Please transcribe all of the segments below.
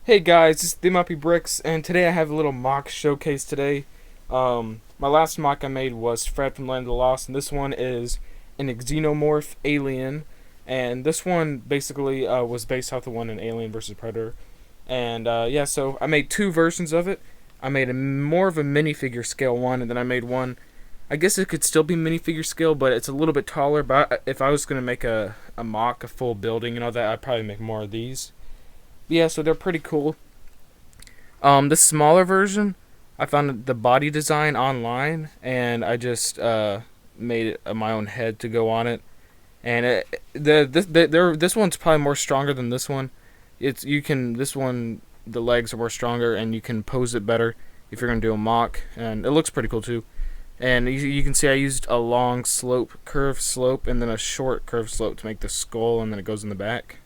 Hey guys, this is TheyMightBeBricks, and today I have a little mock showcase today. My last mock I made was Fred from Land of the Lost, and this one is an Xenomorph alien. And this one basically was based off the one in Alien vs. Predator. And yeah, so I made two versions of it. I made a more of a minifigure scale one, and then I made one. I guess it could still be minifigure scale, but it's a little bit taller. But if I was gonna make a mock, a full building, and all that, I'd probably make more of these. Yeah, so they're pretty cool. The smaller version, I found the body design online, and I just made it my own head to go on it. And this one's probably more stronger than this one. This one, the legs are more stronger, and you can pose it better if you're gonna do a mock, and it looks pretty cool too. And you can see I used a long slope, curved slope, and then a short curved slope to make the skull, and then it goes in the back.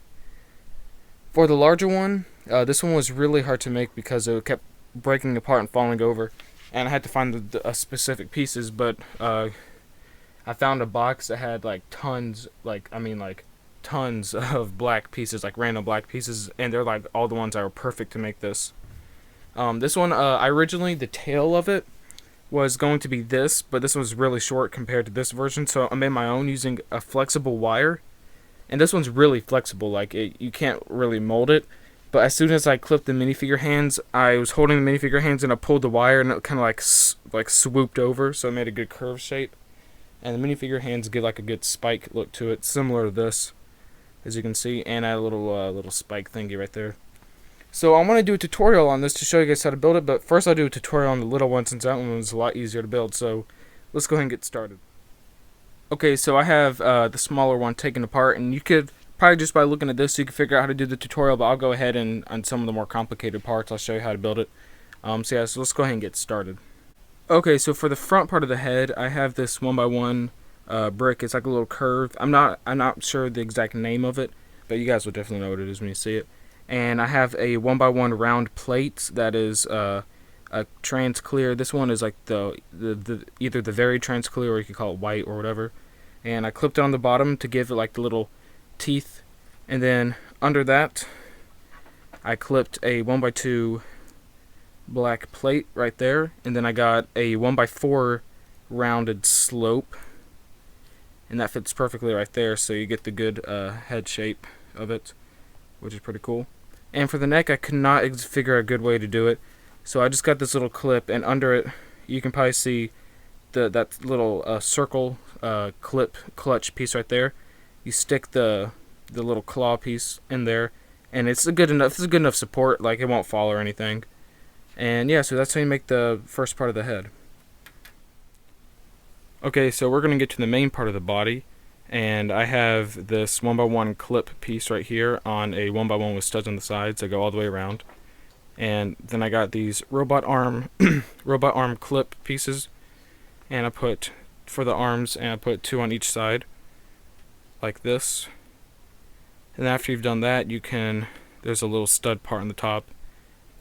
For the larger one, this one was really hard to make because it kept breaking apart and falling over, and I had to find the specific pieces. But I found a box that had like tons, tons of black pieces, like random black pieces, and they're like all the ones that were perfect to make this. This one, I originally the tail of it was going to be this, but this was really short compared to this version, so I made my own using a flexible wire. And this one's really flexible, you can't really mold it. But as soon as I clipped the minifigure hands, I was holding the minifigure hands and I pulled the wire and it kind of like swooped over, so it made a good curve shape. And the minifigure hands give like a good spike look to it, similar to this, as you can see. And I had a little spike thingy right there. So I want to do a tutorial on this to show you guys how to build it. But first I'll do a tutorial on the little one since that one was a lot easier to build. So let's go ahead and get started. Okay, so I have the smaller one taken apart, and you could probably just by looking at this, you can figure out how to do the tutorial, but I'll go ahead and on some of the more complicated parts, I'll show you how to build it. So let's go ahead and get started. Okay, so for the front part of the head, I have this 1x1 brick. It's like a little curve. I'm not sure the exact name of it, but you guys will definitely know what it is when you see it. And I have a 1x1 round plate that is a trans clear. This one is like the either the very trans clear, or you could call it white or whatever. And I clipped it on the bottom to give it like the little teeth, and then under that I clipped a 1x2 black plate right there, and then I got a 1x4 rounded slope, and that fits perfectly right there, so you get the good head shape of it, which is pretty cool. And for the neck, I could not figure a good way to do it. So I just got this little clip, and under it, you can probably see that little circle clip clutch piece right there. You stick the little claw piece in there, and it's a good enough support, like it won't fall or anything. And yeah, so that's how you make the first part of the head. Okay, so we're gonna get to the main part of the body, and I have this 1x1 clip piece right here on a 1x1 with studs on the sides that go all the way around. And then I got these robot arm clip pieces, and I put for the arms, and I put two on each side like this. And after you've done that, there's a little stud part on the top,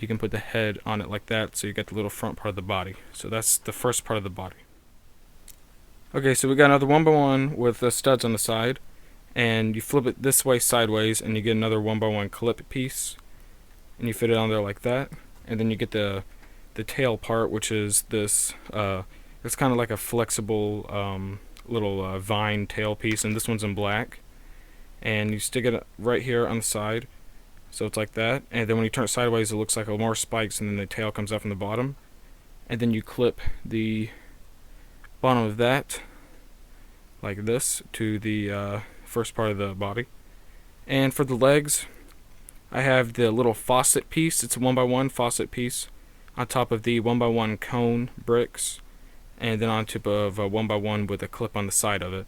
you can put the head on it like that, so you get the little front part of the body. So that's the first part of the body. Okay, so we got another 1x1 with the studs on the side, and you flip it this way sideways and you get another 1x1 clip piece, and you fit it on there like that. And then you get the tail part, which is this it's kind of like a flexible little vine tail piece, and this one's in black. And you stick it right here on the side, so it's like that. And then when you turn it sideways, it looks like more spikes, and then the tail comes out from the bottom. And then you clip the bottom of that like this to the first part of the body. And for the legs, I have the little faucet piece. It's a 1x1 faucet piece on top of the 1x1 cone bricks, and then on top of a 1x1 with a clip on the side of it.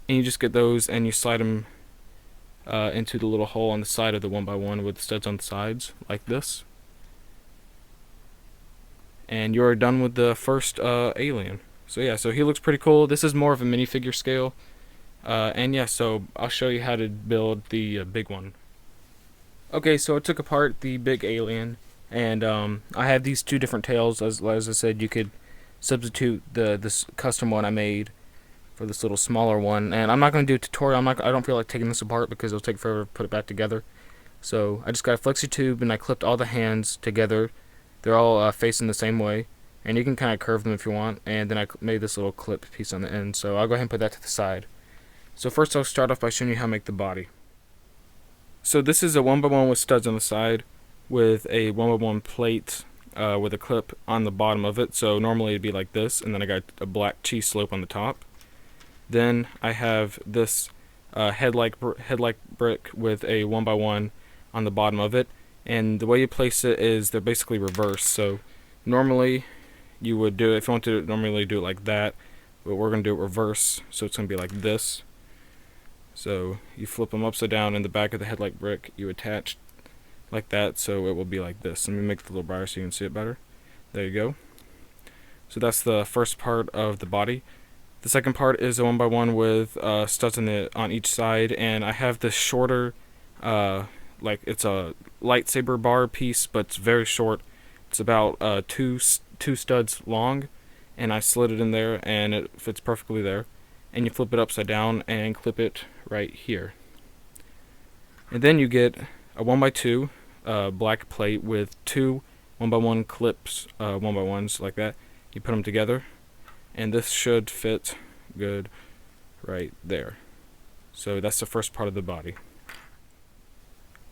And you just get those, and you slide them into the little hole on the side of the 1x1 with studs on the sides like this. And you're done with the first alien. So yeah, so he looks pretty cool. This is more of a minifigure scale. And yeah, so I'll show you how to build the big one. Okay, so I took apart the big alien, and I have these two different tails. As I said, you could substitute this custom one I made for this little smaller one. And I'm not going to do a tutorial. I don't feel like taking this apart because it'll take forever to put it back together. So I just got a flexi tube and I clipped all the hands together. They're all facing the same way, and you can kind of curve them if you want. And then I made this little clip piece on the end, so I'll go ahead and put that to the side. So first I'll start off by showing you how to make the body. So this is a 1x1 with studs on the side with a 1x1 plate with a clip on the bottom of it. So normally it'd be like this, and then I got a black cheese slope on the top. Then I have this head-like brick with a 1x1 on the bottom of it, and the way you place it is they're basically reversed. So normally you would do it, if you want to normally do it like that, but we're going to do it reverse, so it's going to be like this. So you flip them upside down in the back of the head-like brick, you attach like that, so it will be like this. Let me make it a little brighter so you can see it better. There you go. So that's the first part of the body. The second part is a 1x1 with studs on each side, and I have this shorter, like it's a lightsaber bar piece, but it's very short. It's about two studs long, and I slid it in there, and it fits perfectly there. And you flip it upside down and clip it right here. And then you get a 1x2 black plate with two 1x1 clips, 1x1s like that. You put them together, and this should fit good right there. So that's the first part of the body.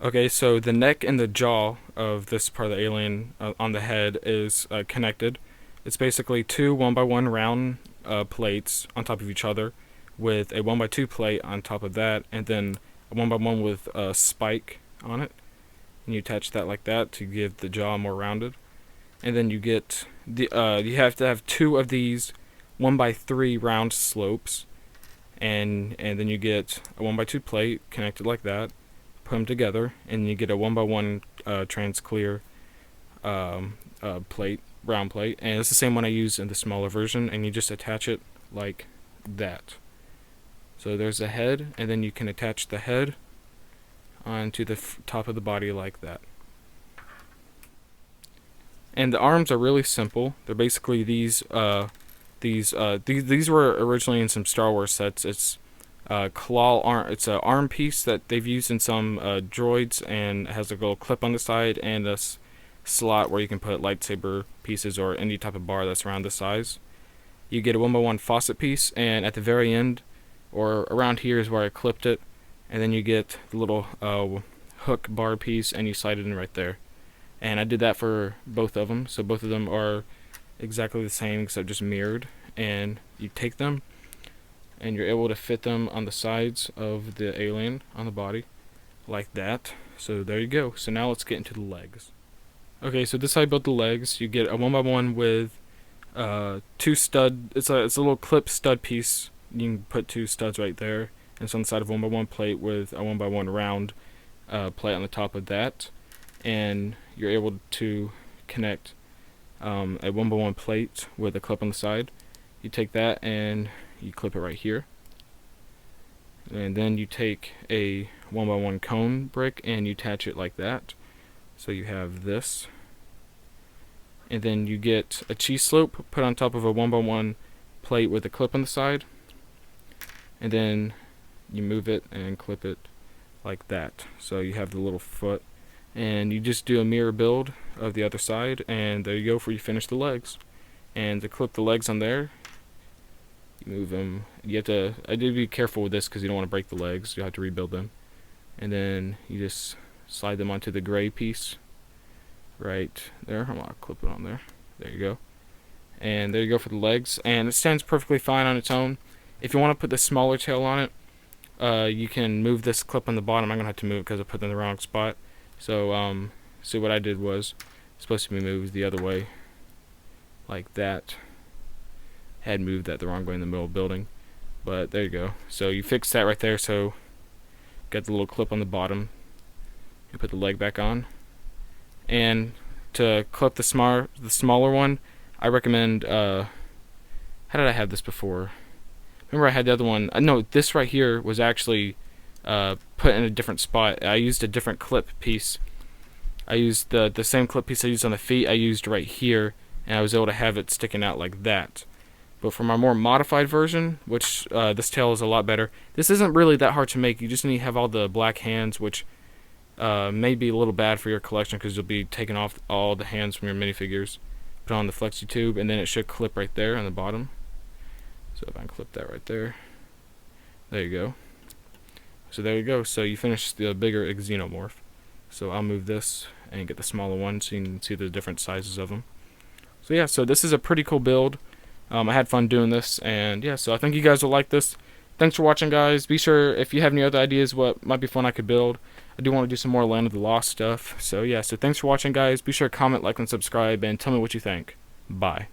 Okay, so the neck and the jaw of this part of the alien on the head is connected. It's basically two 1x1 round plates on top of each other with a 1x2 plate on top of that, and then a 1x1 with a spike on it. And you attach that like that to give the jaw more rounded. And then you get the you have to have two of these 1x3 round slopes, and then you get a 1x2 plate connected like that. Put them together, and you get a 1x1 trans clear plate, round plate, and it's the same one I use in the smaller version, and you just attach it like that. So there's the head, and then you can attach the head onto the top of the body like that. And the arms are really simple. They're basically these were originally in some Star Wars sets. It's claw arm. It's an arm piece that they've used in some droids, and it has a little clip on the side and a slot where you can put lightsaber pieces or any type of bar that's around the size. You get a 1x1 faucet piece, and at the very end, or around here, is where I clipped it, and then you get the little hook bar piece, and you slide it in right there. And I did that for both of them, so both of them are exactly the same except just mirrored. And you take them, and you're able to fit them on the sides of the alien on the body like that. So there you go. So now let's get into the legs. Okay, so this is how I built the legs. You get a 1x1 with two stud. It's a little clip stud piece. You can put two studs right there, and it's on the side of a 1x1 plate with a 1x1 round plate on the top of that. And you're able to connect a 1x1 plate with a clip on the side. You take that and you clip it right here, and then you take a 1x1 cone brick and you attach it like that. So you have this, and then you get a cheese slope put on top of a 1x1 plate with a clip on the side, and then you move it and clip it like that. So you have the little foot, and you just do a mirror build of the other side, and there you go, for you finish the legs. And to clip the legs on there, you move them. You have to, I do be careful with this because you don't want to break the legs. You'll have to rebuild them. And then you just slide them onto the gray piece right there. I'm gonna clip it on there. There you go. And there you go for the legs. And it stands perfectly fine on its own. If you want to put the smaller tail on it, you can move this clip on the bottom. I'm gonna have to move it because I put it in the wrong spot. So see, what I did was supposed to be moved the other way, like that. Had moved that the wrong way in the middle of the building, but there you go. So you fix that right there. So got the little clip on the bottom. You put the leg back on, and to clip the smaller one, I recommend. How did I have this before? Remember, I had the other one. No, this right here was actually put in a different spot. I used a different clip piece. I used the same clip piece I used on the feet. I used right here, and I was able to have it sticking out like that. But for my more modified version, which this tail is a lot better, this isn't really that hard to make. You just need to have all the black hands, which may be a little bad for your collection because you'll be taking off all the hands from your minifigures. Put on the flexi tube, and then it should clip right there on the bottom. So if I can clip that right there, there you go. So there you go. So you finished the bigger Xenomorph. So I'll move this and get the smaller one so you can see the different sizes of them. So yeah, so this is a pretty cool build. I had fun doing this, and yeah, so I think you guys will like this. Thanks for watching, guys. Be sure, if you have any other ideas what might be fun I could build, I do want to do some more Land of the Lost stuff. So yeah, so thanks for watching, guys. Be sure to comment, like, and subscribe, and tell me what you think. Bye.